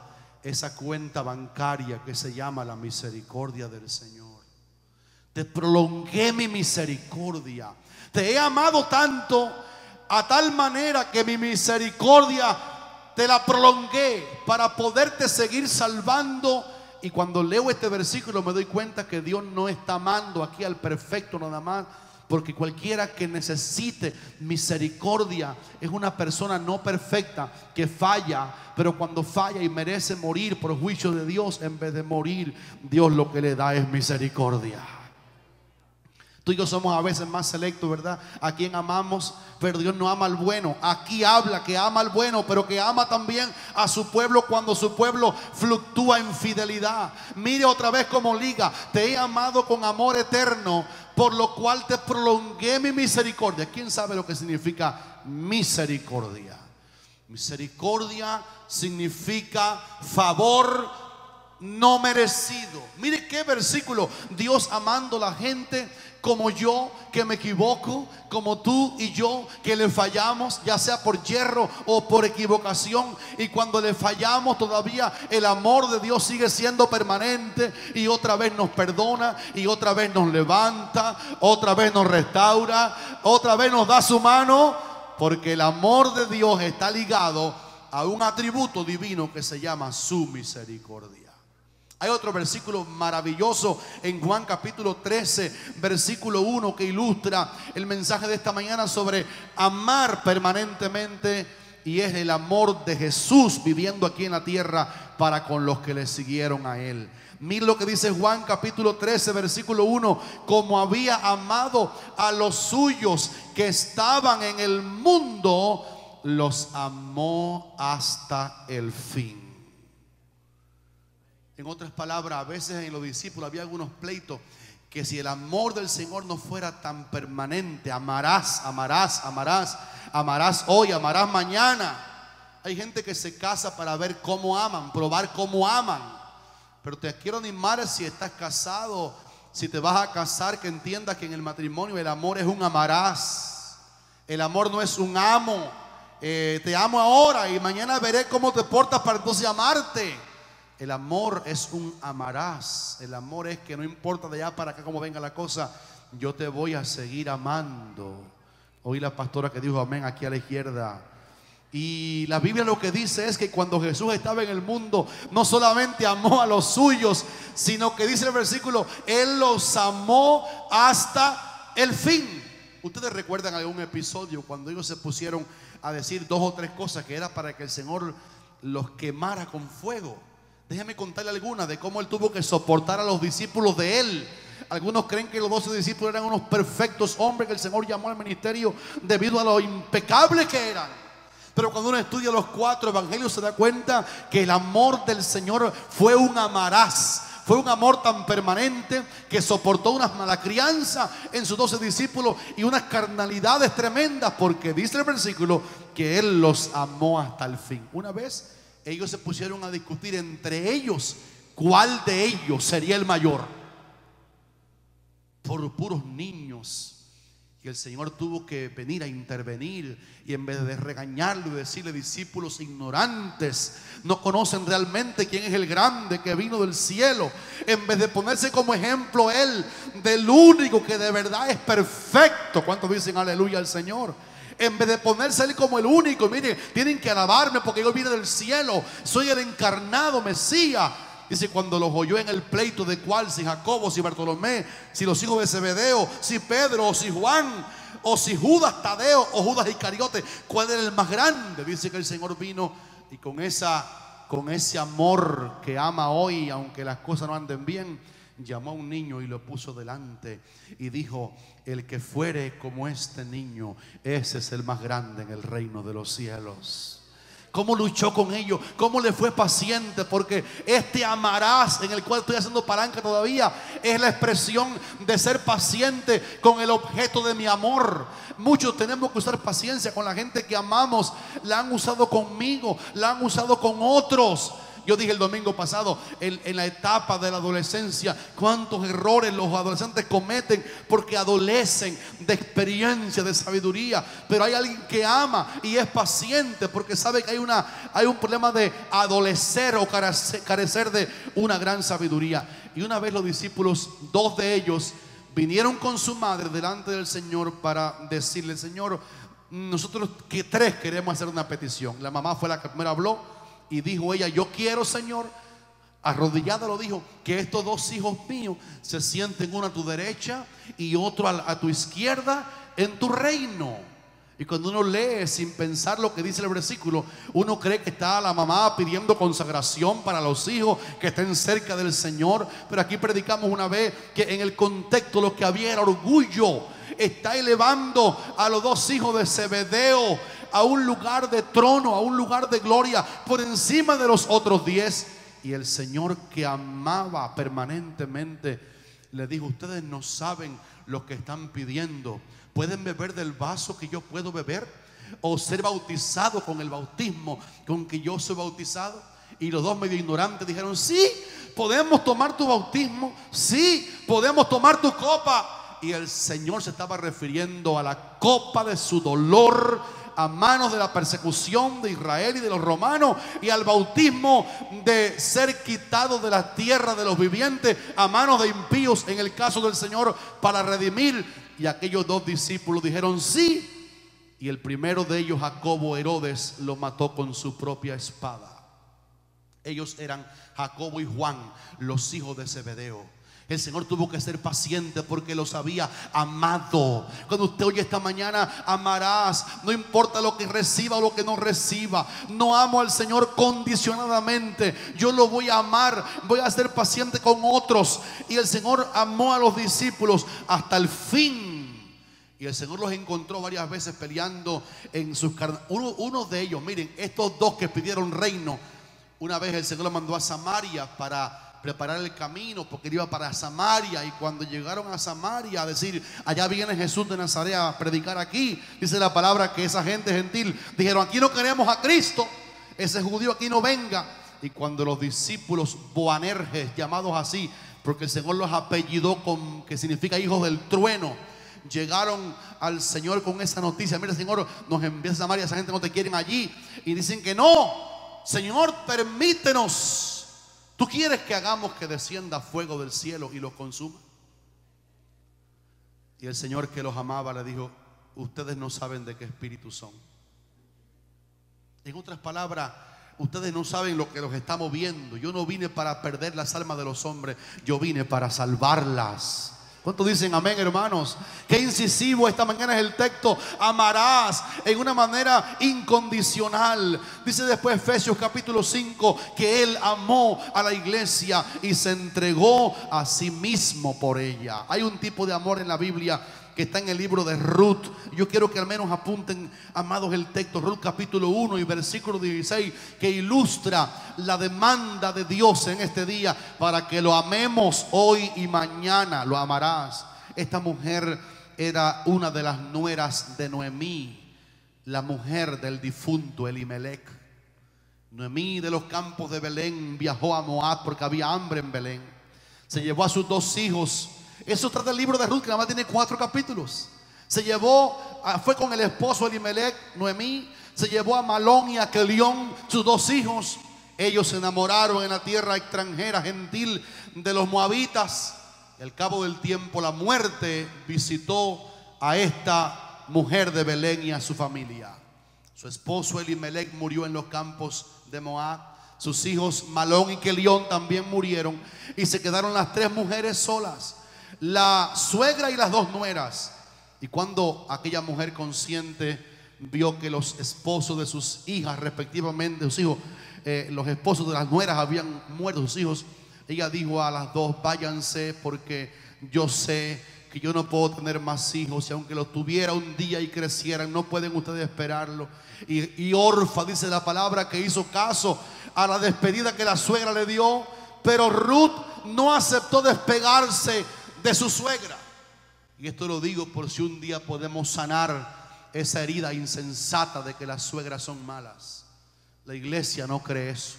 esa cuenta bancaria que se llama la misericordia del Señor. Te prolongué mi misericordia. Te he amado tanto, a tal manera que mi misericordia te la prolongué para poderte seguir salvando. Y cuando leo este versículo me doy cuenta que Dios no está amando aquí al perfecto nada más, porque cualquiera que necesite misericordia es una persona no perfecta que falla, pero cuando falla y merece morir por juicio de Dios, en vez de morir, Dios lo que le da es misericordia. Tú y yo somos a veces más selectos, ¿verdad? A quien amamos, pero Dios no ama al bueno. Aquí habla que ama al bueno, pero que ama también a su pueblo cuando su pueblo fluctúa en fidelidad. Mire otra vez como liga: te he amado con amor eterno, por lo cual te prolongué mi misericordia. ¿Quién sabe lo que significa misericordia? Misericordia significa favor no merecido. Mire qué versículo. Dios amando a la gente como yo, que me equivoco, como tú y yo, que le fallamos, ya sea por yerro o por equivocación. Y cuando le fallamos, todavía el amor de Dios sigue siendo permanente, y otra vez nos perdona, y otra vez nos levanta, otra vez nos restaura, otra vez nos da su mano, porque el amor de Dios está ligado a un atributo divino que se llama su misericordia. Hay otro versículo maravilloso en Juan capítulo 13, versículo 1, que ilustra el mensaje de esta mañana sobre amar permanentemente, y es el amor de Jesús viviendo aquí en la tierra para con los que le siguieron a Él. Mira lo que dice Juan capítulo 13, versículo 1: como había amado a los suyos que estaban en el mundo, los amó hasta el fin. En otras palabras, a veces en los discípulos había algunos pleitos, que si el amor del Señor no fuera tan permanente, amarás hoy, amarás mañana. Hay gente que se casa para ver cómo aman, probar cómo aman. Pero te quiero animar, si estás casado, si te vas a casar, que entiendas que en el matrimonio el amor es un amarás. El amor no es un amo. Te amo ahora y mañana veré cómo te portas para entonces amarte. El amor es un amarás. El amor es que no importa de allá para acá cómo venga la cosa, yo te voy a seguir amando. Oí la pastora que dijo amén aquí a la izquierda. Y la Biblia lo que dice es que cuando Jesús estaba en el mundo, no solamente amó a los suyos, sino que dice el versículo, Él los amó hasta el fin. Ustedes recuerdan algún episodio cuando ellos se pusieron a decir dos o tres cosas que era para que el Señor los quemara con fuego. Déjeme contarle algunas de cómo Él tuvo que soportar a los discípulos de Él. Algunos creen que los 12 discípulos eran unos perfectos hombres que el Señor llamó al ministerio debido a lo impecables que eran. Pero cuando uno estudia los 4 evangelios se da cuenta que el amor del Señor fue un amarás. Fue un amor tan permanente que soportó unas mala crianza en sus 12 discípulos y unas carnalidades tremendas, porque dice el versículo que Él los amó hasta el fin. Una vez ellos se pusieron a discutir entre ellos cuál de ellos sería el mayor, por puros niños. Y el Señor tuvo que venir a intervenir, y en vez de regañarlo y decirle, discípulos ignorantes, no conocen realmente quién es el grande que vino del cielo, en vez de ponerse como ejemplo Él del único que de verdad es perfecto. ¿Cuántos dicen aleluya al Señor? En vez de ponerse Él como el único, mire, tienen que alabarme porque yo vine del cielo, soy el encarnado Mesías. Dice, cuando los oyó en el pleito de cuál, si Jacobo, si Bartolomé, si los hijos de Zebedeo, si Pedro, o si Juan, o si Judas Tadeo, o Judas Iscariote, cuál era el más grande. Dice que el Señor vino y con ese amor que ama hoy, aunque las cosas no anden bien, llamó a un niño y lo puso delante y dijo, el que fuere como este niño, ese es el más grande en el reino de los cielos. Cómo luchó con ellos, cómo le fue paciente, porque este amarás en el cual estoy haciendo palanca todavía es la expresión de ser paciente con el objeto de mi amor. Muchos tenemos que usar paciencia con la gente que amamos. La han usado conmigo, la han usado con otros. Yo dije el domingo pasado, en la etapa de la adolescencia, cuántos errores los adolescentes cometen porque adolecen de experiencia, de sabiduría. Pero hay alguien que ama y es paciente porque sabe que hay un problema de adolecer o carecer de una gran sabiduría. Y una vez los discípulos, 2 de ellos, vinieron con su madre delante del Señor para decirle, Señor, nosotros 3 queremos hacer una petición. La mamá fue la que primero habló. Y dijo ella, yo quiero, Señor, arrodillada lo dijo, que estos 2 hijos míos se sienten, uno a tu derecha y otro a tu izquierda en tu reino. Y cuando uno lee sin pensar lo que dice el versículo, uno cree que está la mamá pidiendo consagración para los hijos que estén cerca del Señor. Pero aquí predicamos una vez que en el contexto lo que había era orgullo. Está elevando a los 2 hijos de Zebedeo a un lugar de trono, a un lugar de gloria por encima de los otros 10. Y el Señor, que amaba permanentemente, le dijo, ustedes no saben lo que están pidiendo. ¿Pueden beber del vaso que yo puedo beber? ¿O ser bautizado con el bautismo con que yo soy bautizado? Y los 2 medio ignorantes dijeron, sí, ¿podemos tomar tu bautismo? Sí, podemos tomar tu copa. Y el Señor se estaba refiriendo a la copa de su dolor a manos de la persecución de Israel y de los romanos, y al bautismo de ser quitado de la tierra de los vivientes a manos de impíos, en el caso del Señor, para redimir. Y aquellos dos discípulos dijeron sí, y el primero de ellos, Jacobo Herodes, lo mató con su propia espada. Ellos eran Jacobo y Juan, los hijos de Zebedeo. El Señor tuvo que ser paciente porque los había amado. Cuando usted oye esta mañana, amarás, no importa lo que reciba o lo que no reciba. No amo al Señor condicionadamente. Yo lo voy a amar, voy a ser paciente con otros. Y el Señor amó a los discípulos hasta el fin. Y el Señor los encontró varias veces peleando en sus carnes. Uno de ellos, miren, estos dos que pidieron reino, una vez el Señor los mandó a Samaria para preparar el camino, porque él iba para Samaria. Y cuando llegaron a Samaria a decir, allá viene Jesús de Nazaret a predicar aquí, dice la palabra que esa gente gentil dijeron, aquí no queremos a Cristo, ese judío aquí no venga. Y cuando los discípulos Boanerges, llamados así porque el Señor los apellidó con, que significa hijos del trueno, llegaron al Señor con esa noticia, mira, Señor, nos envía a Samaria, esa gente no te quieren allí. Y dicen que no, Señor, permítenos. ¿Tú quieres que hagamos que descienda fuego del cielo y los consuma? Y el Señor, que los amaba, le dijo, ustedes no saben de qué espíritu son. En otras palabras, ustedes no saben lo que los está moviendo. Yo no vine para perder las almas de los hombres, yo vine para salvarlas. ¿Cuántos dicen amén, hermanos? Qué incisivo esta mañana es el texto. Amarás en una manera incondicional. Dice después Efesios capítulo 5 que Él amó a la iglesia y se entregó a sí mismo por ella. Hay un tipo de amor en la Biblia que está en el libro de Ruth. Yo quiero que al menos apunten, amados, el texto. Ruth capítulo 1 y versículo 16, que ilustra la demanda de Dios en este día para que lo amemos hoy y mañana. Lo amarás. Esta mujer era una de las nueras de Noemí, la mujer del difunto Elimelech. Noemí, de los campos de Belén, viajó a Moab porque había hambre en Belén. Se llevó a sus dos hijos. Eso trata el libro de Ruth, que nada más tiene 4 capítulos. Se llevó, fue con el esposo Elimelech, Noemí. Se llevó a Malón y a Kelión, sus 2 hijos. Ellos se enamoraron en la tierra extranjera, gentil, de los moabitas. Y al cabo del tiempo la muerte visitó a esta mujer de Belén y a su familia. Su esposo Elimelech murió en los campos de Moab. Sus hijos Malón y Kelión también murieron. Y se quedaron las 3 mujeres solas, la suegra y las 2 nueras. Y cuando aquella mujer consciente vio que los esposos de sus hijas, respectivamente sus hijos, los esposos de las nueras habían muerto, sus hijos, ella dijo a las 2, váyanse porque yo sé que yo no puedo tener más hijos, y aunque los tuviera un día y crecieran, no pueden ustedes esperarlo. Y Orfa, dice la palabra, que hizo caso a la despedida que la suegra le dio. Pero Ruth no aceptó despegarse de su suegra. Y esto lo digo por si un día podemos sanar esa herida insensata de que las suegras son malas. La iglesia no cree eso.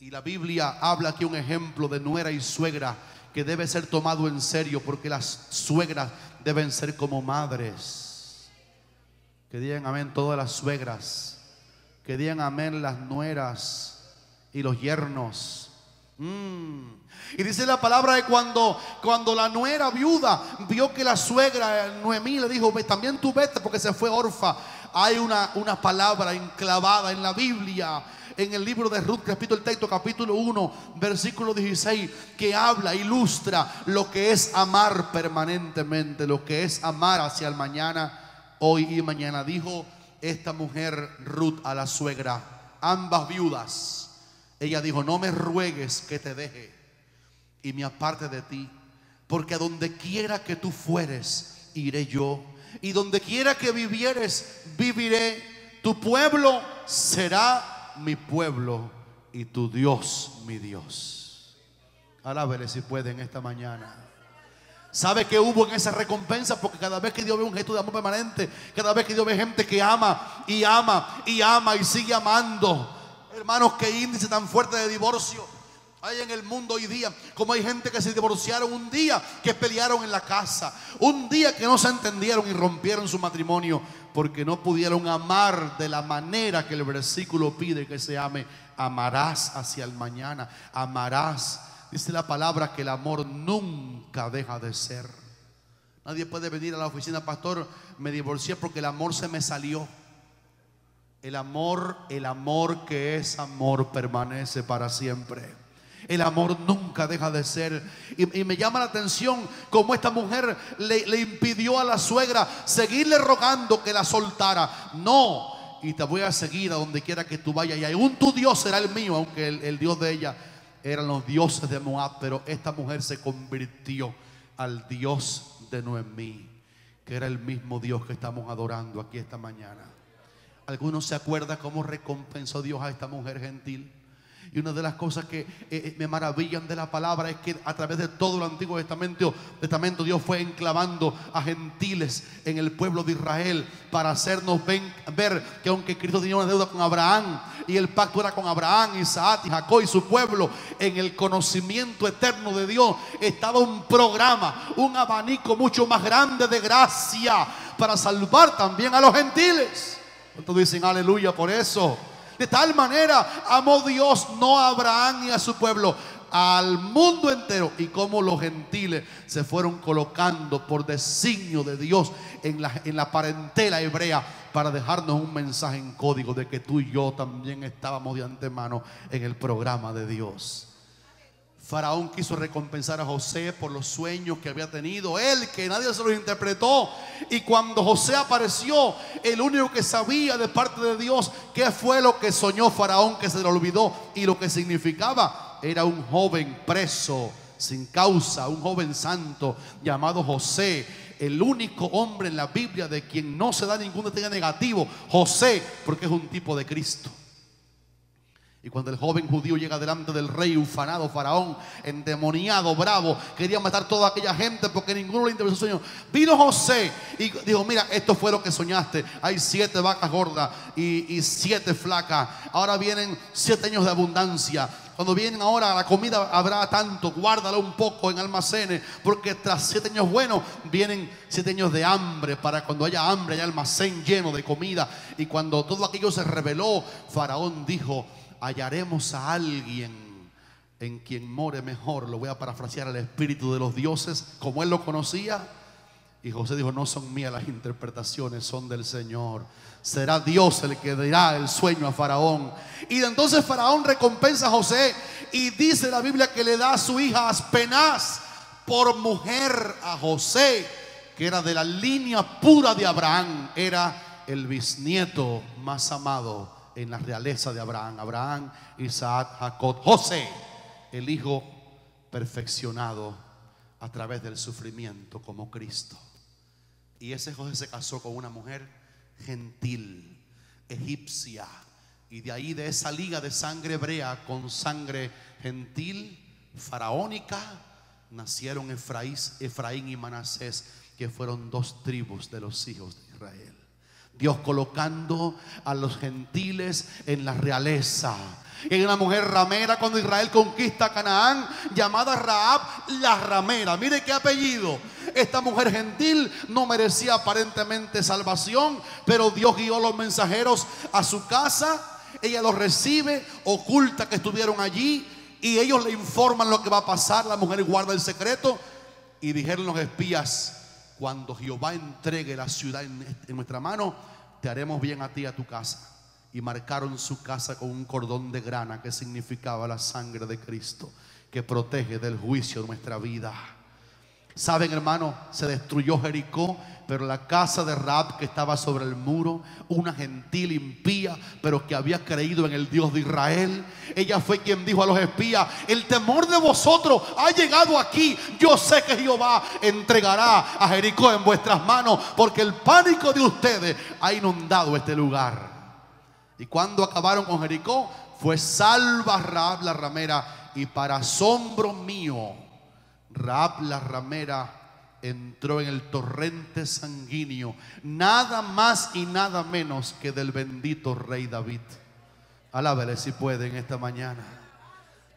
Y la Biblia habla aquí un ejemplo de nuera y suegra que debe ser tomado en serio, porque las suegras deben ser como madres. Que digan amén todas las suegras. Que digan amén las nueras y los yernos. Y dice la palabra de cuando la nuera viuda vio que la suegra Noemí le dijo, también tú vete, porque se fue Orfa. Hay una palabra enclavada en la Biblia, en el libro de Ruth, repito el texto, capítulo 1, versículo 16, que habla, ilustra lo que es amar permanentemente, lo que es amar hacia el mañana, hoy y mañana. Dijo esta mujer Ruth a la suegra, ambas viudas. Ella dijo, no me ruegues que te deje y me aparte de ti, porque a donde quiera que tú fueres, iré yo, y donde quiera que vivieres, viviré. Tu pueblo será mi pueblo y tu Dios mi Dios. Alábele si puede en esta mañana. ¿Sabe qué hubo en esa recompensa? Porque cada vez que Dios ve un gesto de amor permanente, cada vez que Dios ve gente que ama y ama y ama y sigue amando, hermanos, qué índice tan fuerte de divorcio. Hay en el mundo hoy día, como hay gente que se divorciaron un día, que pelearon en la casa, un día que no se entendieron y rompieron su matrimonio porque no pudieron amar de la manera que el versículo pide que se ame. Amarás hacia el mañana, amarás. Dice la palabra que el amor nunca deja de ser. Nadie puede venir a la oficina: pastor, me divorcié porque el amor se me salió. El amor que es amor permanece para siempre. El amor nunca deja de ser. Y me llama la atención cómo esta mujer le impidió a la suegra seguirle rogando que la soltara. No, y te voy a seguir a donde quiera que tú vayas, y aún tu Dios será el mío. Aunque el Dios de ella eran los dioses de Moab, pero esta mujer se convirtió al Dios de Noemí, que era el mismo Dios que estamos adorando aquí esta mañana. ¿Algunos se acuerdan cómo recompensó Dios a esta mujer gentil? Y una de las cosas que me maravillan de la palabra es que a través de todo el Antiguo Testamento Dios fue enclavando a gentiles en el pueblo de Israel para hacernos ver que aunque Cristo tenía una deuda con Abraham, y el pacto era con Abraham, Isaac y Jacob y su pueblo, en el conocimiento eterno de Dios estaba un programa, un abanico mucho más grande de gracia para salvar también a los gentiles. ¿Cuántos dicen aleluya por eso? De tal manera amó Dios no a Abraham ni a su pueblo, al mundo entero. Y como los gentiles se fueron colocando por designio de Dios en la parentela hebrea, para dejarnos un mensaje en código de que tú y yo también estábamos de antemano en el programa de Dios. Faraón quiso recompensar a José por los sueños que había tenido él, que nadie se los interpretó. Y cuando José apareció, el único que sabía de parte de Dios qué fue lo que soñó Faraón, que se le olvidó, y lo que significaba, era un joven preso sin causa, un joven santo llamado José. El único hombre en la Biblia de quien no se da ningún detalle negativo, José, porque es un tipo de Cristo. Y cuando el joven judío llega delante del rey ufanado, Faraón, endemoniado, bravo, quería matar a toda aquella gente porque ninguno le interesó el sueño, vino José y dijo: mira, esto fue lo que soñaste. Hay 7 vacas gordas y 7 flacas. Ahora vienen 7 años de abundancia. Cuando vienen ahora la comida habrá tanto, guárdala un poco en almacenes, porque tras 7 años buenos vienen 7 años de hambre. Para cuando haya hambre haya almacén lleno de comida. Y cuando todo aquello se reveló, Faraón dijo: hallaremos a alguien en quien more mejor. Lo voy a parafrasear: al espíritu de los dioses, como él lo conocía. Y José dijo: no son mías las interpretaciones, son del Señor. Será Dios el que dirá el sueño a Faraón. Y entonces Faraón recompensa a José, y dice la Biblia que le da a su hija Aspenaz por mujer a José, que era de la línea pura de Abraham. Era el bisnieto más amado en la realeza de Abraham. Abraham, Isaac, Jacob, José, el hijo perfeccionado a través del sufrimiento como Cristo. Y ese José se casó con una mujer gentil, egipcia, y de ahí, de esa liga de sangre hebrea con sangre gentil, faraónica, nacieron Efraín y Manasés, que fueron 2 tribus de los hijos de Israel. Dios colocando a los gentiles en la realeza. Y hay una mujer ramera cuando Israel conquista Canaán, llamada Rahab la ramera. Mire qué apellido. Esta mujer gentil no merecía aparentemente salvación, pero Dios guió los mensajeros a su casa. Ella los recibe, oculta que estuvieron allí, y ellos le informan lo que va a pasar. La mujer guarda el secreto. Y dijeron los espías: cuando Jehová entregue la ciudad en nuestra mano, te haremos bien a ti y a tu casa. Y marcaron su casa con un cordón de grana, que significaba la sangre de Cristo, que protege del juicio nuestra vida. Saben, hermano, se destruyó Jericó, pero la casa de Rahab, que estaba sobre el muro, una gentil impía, pero que había creído en el Dios de Israel, ella fue quien dijo a los espías: el temor de vosotros ha llegado aquí. Yo sé que Jehová entregará a Jericó en vuestras manos, porque el pánico de ustedes ha inundado este lugar. Y cuando acabaron con Jericó, fue salva Rahab la ramera. Y para asombro mío, Rahab la ramera entró en el torrente sanguíneo, nada más y nada menos que del bendito rey David. Alábele si puede en esta mañana.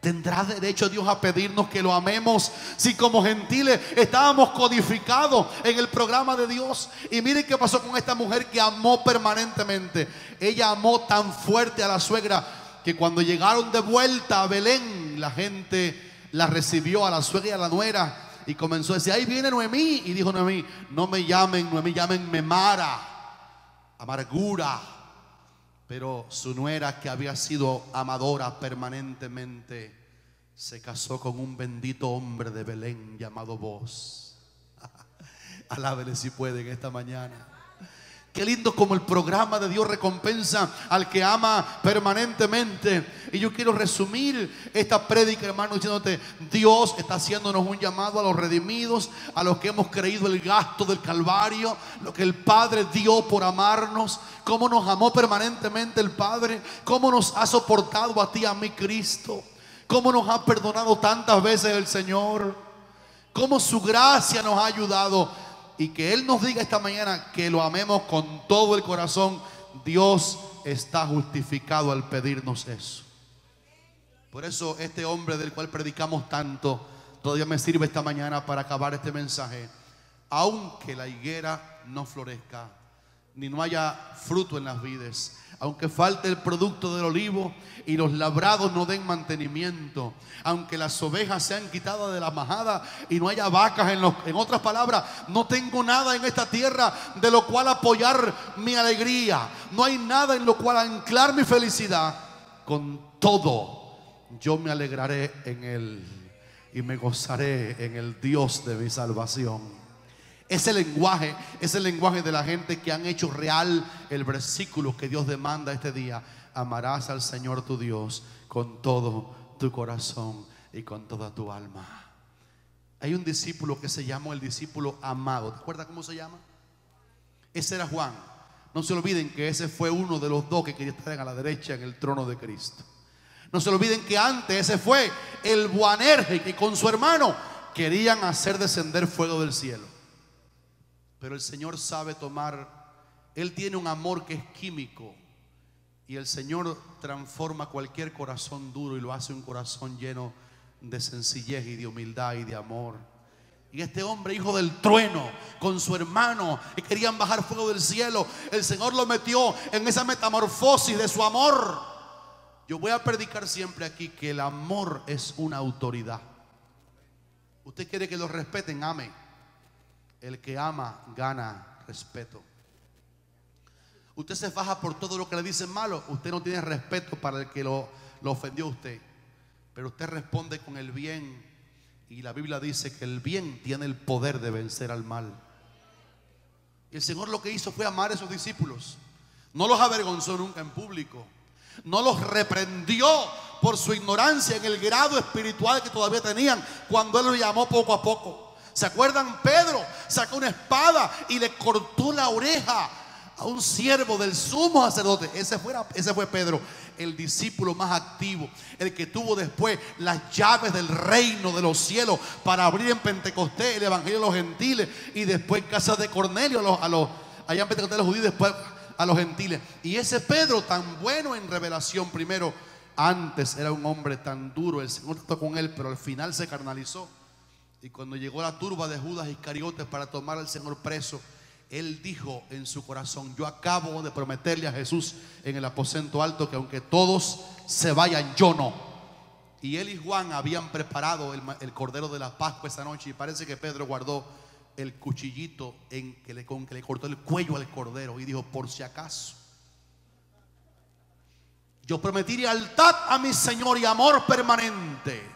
¿Tendrá derecho Dios a pedirnos que lo amemos si como gentiles estábamos codificados en el programa de Dios? Y miren qué pasó con esta mujer que amó permanentemente. Ella amó tan fuerte a la suegra que cuando llegaron de vuelta a Belén, la gente la recibió, a la suegra y a la nuera, y comenzó a decir: ahí viene Noemí. Y dijo Noemí: no me llamen Noemí, llámenme Mara, amargura. Pero su nuera, que había sido amadora permanentemente, se casó con un bendito hombre de Belén llamado Boaz. Alábele si pueden esta mañana. Qué lindo como el programa de Dios recompensa al que ama permanentemente. Y yo quiero resumir esta prédica, hermano, diciéndote: Dios está haciéndonos un llamado a los redimidos, a los que hemos creído el gasto del Calvario, lo que el Padre dio por amarnos, cómo nos amó permanentemente el Padre, cómo nos ha soportado a ti y a mí Cristo, cómo nos ha perdonado tantas veces el Señor, cómo su gracia nos ha ayudado. Y que Él nos diga esta mañana que lo amemos con todo el corazón. Dios está justificado al pedirnos eso. Por eso este hombre del cual predicamos tanto todavía me sirve esta mañana para acabar este mensaje. Aunque la higuera no florezca, ni no haya fruto en las vides, aunque falte el producto del olivo y los labrados no den mantenimiento, aunque las ovejas sean quitadas de la majada y no haya vacas en otras palabras, no tengo nada en esta tierra de lo cual apoyar mi alegría, no hay nada en lo cual anclar mi felicidad. Con todo, yo me alegraré en Él y me gozaré en el Dios de mi salvación. Ese lenguaje es el lenguaje de la gente que han hecho real el versículo que Dios demanda este día: amarás al Señor tu Dios con todo tu corazón y con toda tu alma. Hay un discípulo que se llamó el discípulo amado. ¿Te acuerdas cómo se llama? Ese era Juan. No se olviden que ese fue uno de los dos que quería estar a la derecha en el trono de Cristo. No se olviden que antes ese fue el Boanerges, que con su hermano querían hacer descender fuego del cielo. Pero el Señor sabe tomar, Él tiene un amor que es químico, y el Señor transforma cualquier corazón duro y lo hace un corazón lleno de sencillez y de humildad y de amor. Y este hombre, hijo del trueno, con su hermano, que querían bajar fuego del cielo, el Señor lo metió en esa metamorfosis de su amor. Yo voy a predicar siempre aquí que el amor es una autoridad. Usted quiere que lo respeten, ame. El que ama gana respeto. Usted se faja por todo lo que le dicen malo, usted no tiene respeto para el que lo ofendió a usted. Pero usted responde con el bien. Y la Biblia dice que el bien tiene el poder de vencer al mal. Y el Señor lo que hizo fue amar a sus discípulos. No los avergonzó nunca en público. No los reprendió por su ignorancia en el grado espiritual que todavía tenían cuando Él los llamó poco a poco. ¿Se acuerdan? Pedro sacó una espada y le cortó la oreja a un siervo del sumo sacerdote. Ese fue Pedro, el discípulo más activo, el que tuvo después las llaves del reino de los cielos para abrir en Pentecostés el evangelio a los gentiles, y después en casa de Cornelio allá en Pentecostés a los judíos, después a los gentiles. Y ese Pedro, tan bueno en revelación, primero, antes era un hombre tan duro, el Señor trató con él, pero al final se carnalizó. Y cuando llegó la turba de Judas Iscariotes para tomar al Señor preso, él dijo en su corazón: yo acabo de prometerle a Jesús en el aposento alto que aunque todos se vayan, yo no. Y él y Juan habían preparado el cordero de la Pascua esa noche, y parece que Pedro guardó el cuchillito con que le cortó el cuello al cordero, y dijo: por si acaso, yo prometí lealtad a mi Señor y amor permanente.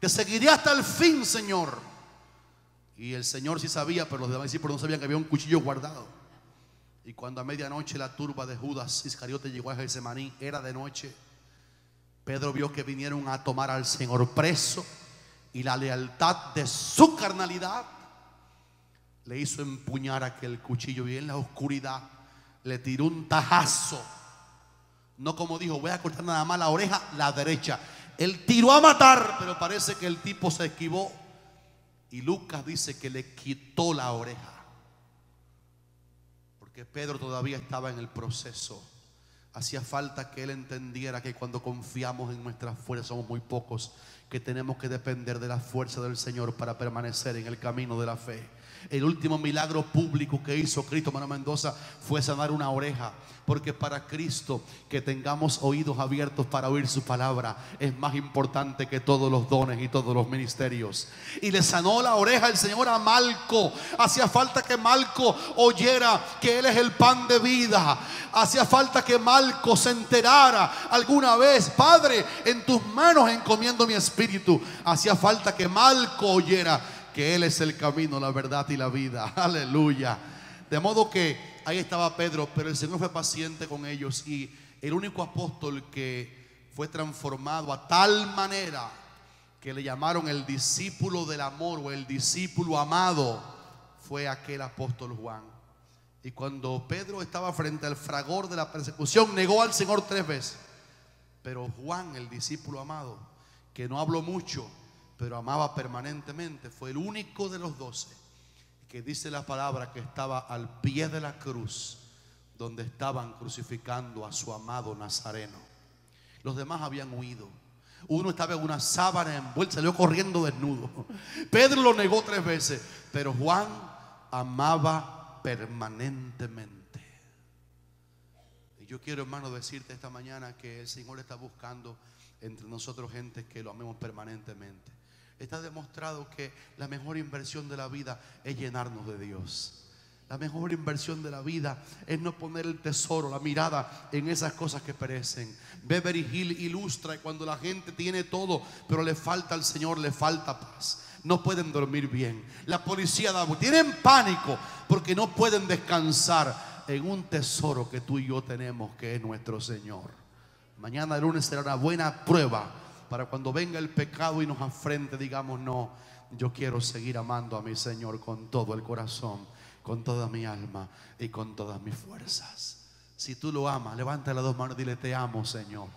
Te seguiré hasta el fin, Señor. Y el Señor sí sabía, pero los demás discípulos no sabían que había un cuchillo guardado. Y cuando a medianoche la turba de Judas Iscariote llegó a Getsemaní, era de noche, Pedro vio que vinieron a tomar al Señor preso, y la lealtad de su carnalidad le hizo empuñar aquel cuchillo, y en la oscuridad le tiró un tajazo. No como dijo: voy a cortar nada más la oreja, la derecha. Él tiró a matar, pero parece que el tipo se esquivó, y Lucas dice que le quitó la oreja, porque Pedro todavía estaba en el proceso Hacía falta que él entendiera que cuando confiamos en nuestras fuerzas somos muy pocos, que tenemos que depender de la fuerza del Señor para permanecer en el camino de la fe. El último milagro público que hizo Cristo, hermano Mendoza, fue sanar una oreja. Porque para Cristo, que tengamos oídos abiertos para oír su palabra es más importante que todos los dones y todos los ministerios. Y le sanó la oreja el Señor a Malco. Hacía falta que Malco oyera que Él es el pan de vida. Hacía falta que Malco se enterara alguna vez: Padre, en tus manos encomiendo mi espíritu. Hacía falta que Malco oyera que Él es el camino, la verdad y la vida. Aleluya. De modo que ahí estaba Pedro, pero el Señor fue paciente con ellos. Y el único apóstol que fue transformado a tal manera que le llamaron el discípulo del amor o el discípulo amado fue aquel apóstol Juan. Y cuando Pedro estaba frente al fragor de la persecución, negó al Señor 3 veces. Pero Juan, el discípulo amado, que no habló mucho pero amaba permanentemente, fue el único de los 12 que dice la palabra que estaba al pie de la cruz donde estaban crucificando a su amado Nazareno. Los demás habían huido. Uno estaba en una sábana envuelta, salió corriendo desnudo. Pedro lo negó 3 veces, pero Juan amaba permanentemente. Y yo quiero, hermano, decirte esta mañana que el Señor está buscando entre nosotros gente que lo amemos permanentemente. Está demostrado que la mejor inversión de la vida es llenarnos de Dios. La mejor inversión de la vida es no poner el tesoro, la mirada en esas cosas que perecen. Beverly Hill ilustra que cuando la gente tiene todo, pero le falta al Señor, le falta paz. No pueden dormir bien. La policía tienen pánico porque no pueden descansar en un tesoro que tú y yo tenemos, que es nuestro Señor. Mañana lunes será una buena prueba para cuando venga el pecado y nos afrente, digamos: no, yo quiero seguir amando a mi Señor con todo el corazón, con toda mi alma y con todas mis fuerzas. Si tú lo amas, levanta las 2 manos y dile: te amo, Señor.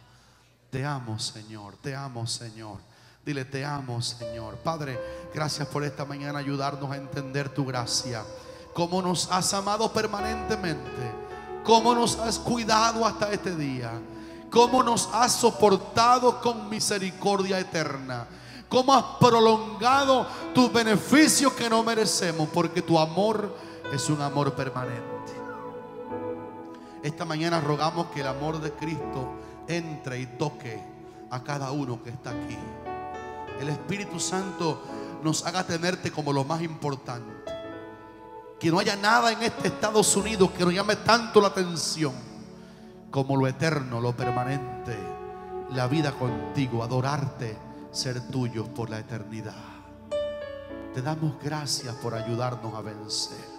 Te amo, Señor. Te amo, Señor. Dile: te amo, Señor. Padre, gracias por esta mañana ayudarnos a entender tu gracia. Cómo nos has amado permanentemente. Cómo nos has cuidado hasta este día. Cómo nos has soportado con misericordia eterna. Cómo has prolongado tus beneficios que no merecemos, porque tu amor es un amor permanente. Esta mañana rogamos que el amor de Cristo entre y toque a cada uno que está aquí. El Espíritu Santo nos haga tenerte como lo más importante. Que no haya nada en este Estados Unidos que nos llame tanto la atención como lo eterno, lo permanente, la vida contigo, adorarte, ser tuyos por la eternidad. Te damos gracias por ayudarnos a vencer.